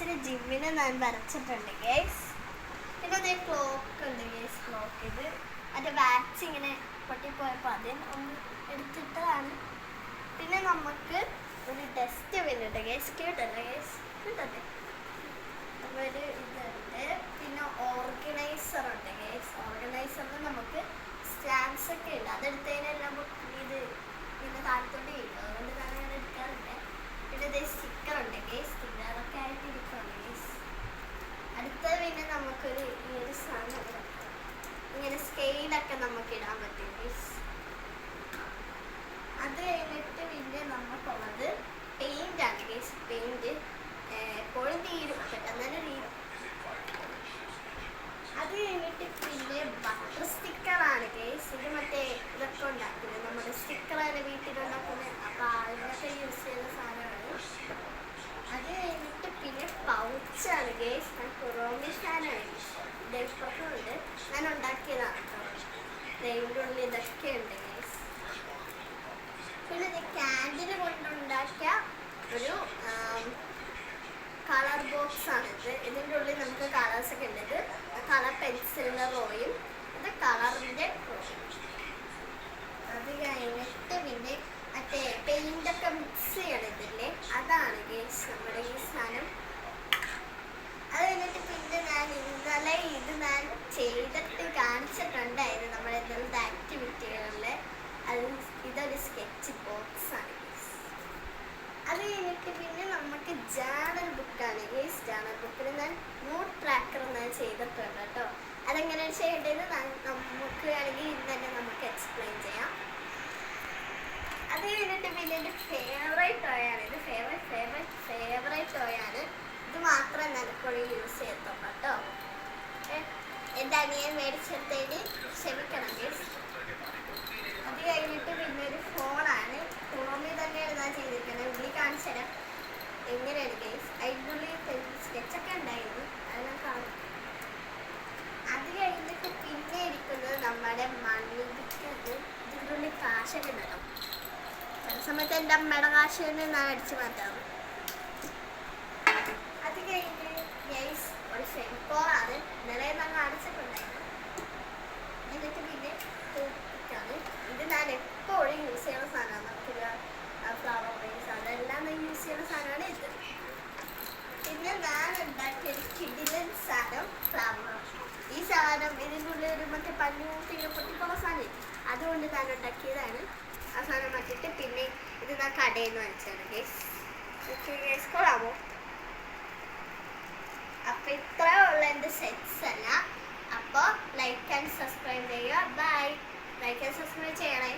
ഗേൾസിന് ജിമ്മിന് ഞാൻ വരച്ചിട്ടുണ്ട് ഗേസ്. പിന്നെ അതേ ക്ലോക്ക് ഉണ്ട് ഗേസ്. ക്ലോക്ക് ഇത് മറ്റേ വാച്ച് ഇങ്ങനെ പൊട്ടിപ്പോയപ്പോൾ അതിൽ ഒന്ന് എടുത്തിട്ടതാണ്. പിന്നെ നമുക്ക് ഒരു ഡസ്റ്റ്ബിൻ ഉണ്ട് ഗേസ്. ക്യൂട്ടല്ലേ ഗേസ്? ക്യൂട്ടല്ലേ? അപ്പോൾ ഒരു ഇതുണ്ട്. പിന്നെ ഓർഗനൈസർ ഉണ്ട് ഗേസ്. ഓർഗനൈസറിന് നമുക്ക് സ്റ്റാൻഡ്സ് ഒക്കെ ഉണ്ട്. അതെടുത്തതിനെല്ലാം ഇത് പിന്നെ താഴത്തോട്ട് കിട്ടും. അതുകൊണ്ട് ഞാൻ അങ്ങനെ എടുക്കാറുണ്ട്. പിന്നെ ഇതേ സ്റ്റിക്കർ ഉണ്ട് ഗേസ്. സ്റ്റിക്കറൊക്കെ ആയിട്ട് ഇരിക്കുന്നുണ്ട് ഗേസ്. അടുത്തത് പിന്നെ നമുക്കൊരു ഈ ഒരു സാധനം ഇങ്ങനെ സ്കെയിലൊക്കെ നമുക്ക് ഇടാൻ പറ്റും ഗേസ്. അത് കഴിഞ്ഞിട്ട് പിന്നെ നമുക്കുള്ളത് പെയിൻ്റ് ആണ് ഗേസ്. പെയിൻറ്റ് എപ്പോഴും തീരും, പെട്ടെന്ന് തന്നെ തീരും. അത് കഴിഞ്ഞിട്ട് പിന്നെ ബട്ടർ സ്റ്റിക്കറാണ് ഗേസ്. ഇത് മറ്റേ ഇതൊക്കെ ഉണ്ടാക്കുന്നത്, നമ്മുടെ സ്റ്റിക്കറാണ് വീട്ടിലുണ്ടാക്കുന്നത്. അപ്പോൾ അതിനൊക്കെ യൂസ് ചെയ്യുന്ന സാധനമാണ്. അത് കഴിഞ്ഞിട്ട് പിന്നെ പൗച്ചാണ് ഗേസ്. ഞാൻ കുറോമിഷാനാണ് ഇപ്പുറത്തുണ്ട്. ഞാൻ ഉണ്ടാക്കിയതാണ് കേട്ടോ. ഇതിൻ്റെ ഉള്ളിൽ ഇതൊക്കെ ഉണ്ട് ഗേസ്. പിന്നെ ഇത് ക്യാൻഡിൽ കൊണ്ടുണ്ടാക്കിയ ഒരു കളർ ബോക്സ് ആണിത്. ഇതിൻ്റെ ഉള്ളിൽ നമുക്ക് കളേഴ്സൊക്കെ ഉണ്ട്. ഇത് കളർ പെൻസിലിൻ്റെ റോയും ഇത് കളറിൻ്റെ റോയും. അത് കഴിഞ്ഞിട്ട് പിന്നെ മറ്റേ പെയിൻ്റൊക്കെ മിക്സ് ചെയ്യണതില്ലേ, അതാണ് ഗേസ് നമ്മുടെ ഈ സാധനം. അത് കഴിഞ്ഞിട്ട് പിന്നെ ഞാൻ ഇന്നലെ ഇത് ഞാൻ ചെയ്തിട്ട് കാണിച്ചിട്ടുണ്ടായിരുന്നു നമ്മുടെ ഇന്നലത്തെ ആക്ടിവിറ്റികളിൽ. അത് ഇതൊരു സ്കെച്ച് ബോക്സാണ് ഗേസ്. അത് കഴിഞ്ഞിട്ട് പിന്നെ നമുക്ക് ജേണൽ ബുക്കാണ് ഗേസ്. ജേണൽ ബുക്കിൽ ഞാൻ നോട്ട് ട്രാക്കർ ഞാൻ ചെയ്തിട്ടുണ്ട് കേട്ടോ. അതെങ്ങനെ ചെയ്യേണ്ടത് നമുക്ക് വേണമെങ്കിൽ ഇന്ന് തന്നെ നമുക്ക് എക്സ്പ്ലെയിൻ ചെയ്യാം. അത് കഴിഞ്ഞിട്ട് പിന്നെ എൻ്റെ ഫേവറേറ്റ് ടോയാണ് ഇത്. ഫേവറേറ്റ് ടോയാണ് ഇത്. മാത്രമേ ഞാൻ എപ്പോഴും യൂസ് ചെയ്യത്തുള്ളൂ കേട്ടോ. എൻ്റെ അനിയൻ മേടിച്ചെടുത്തതിന് ക്ഷമിക്കണം ഗേസ്. അത് കഴിഞ്ഞിട്ട് പിന്നെ ഒരു ഫോണാണ്. ഫോണിൽ തന്നെയാണ് ഞാൻ ചെയ്തിരിക്കുന്നത്. ഉള്ളി കാണിച്ചു തരാം എങ്ങനെയാണ് ഗേസ്. അതിനുള്ളിൽ സ്കെച്ചൊക്കെ ഉണ്ടായിരുന്നു, അതെല്ലാം കാണും. അത് കഴിഞ്ഞിട്ട് പിന്നെ ഇരിക്കുന്നത് നമ്മുടെ മണ്ണിടിക്കത്. ഇതിൻ്റെ ഉള്ളിൽ കാശൊക്കെ ഉണ്ടല്ലോ. ചില സമയത്ത് എൻ്റെ അമ്മയുടെ കാശ് തന്നെ ഞാൻ അടിച്ചു മാറ്റാറ്. അത് കഴിഞ്ഞ് ഗേസ് ഒരു ഫെൻകോറാണ്. ഇന്നലെ ഞാൻ കാണിച്ചിട്ടുണ്ടായിരുന്നു. എന്നിട്ട് പിന്നെ തൂപ്പിക്കാണ്. ഇത് ഞാൻ എപ്പോഴും യൂസ് ചെയ്യുന്ന സാധനമാണ്. നമുക്കൊരു ഫ്ലവർ വേസ് അതെല്ലാം ഞാൻ യൂസ് ചെയ്യുന്ന സാധനമാണ് ഇത്. പിന്നെ ഞാൻ ഉണ്ടാക്കിയൊരു കിടിലൻ സാധനം ഫ്ലവർ. ഈ സാധനം ഇതിൻ്റെ ഉള്ളിൽ ഒരു മറ്റേ പഞ്ഞൂട്ടിങ്ങനെ പൊട്ടിപ്പോകുന്ന സാധനം, അതുകൊണ്ട് ഞാൻ ഉണ്ടാക്കിയതാണ്. ആ സാധനം മാറ്റിയിട്ട് പിന്നെ ഇത് ഞാൻ കടയിൽ നിന്ന് വാങ്ങിച്ചതാണ് ഗേസ്. ഓക്കെ ഗേസ്, കൊള്ളാമോ? അപ്പോൾ ഇത്രയേ ഉള്ള എൻ്റെ സെറ്റ്സ് അല്ല. അപ്പോൾ ലൈക്ക് ആൻഡ് സബ്സ്ക്രൈബ് ചെയ്യുക. ബൈ. ലൈക്ക് ആൻഡ് സബ്സ്ക്രൈബ് ചെയ്യണേ.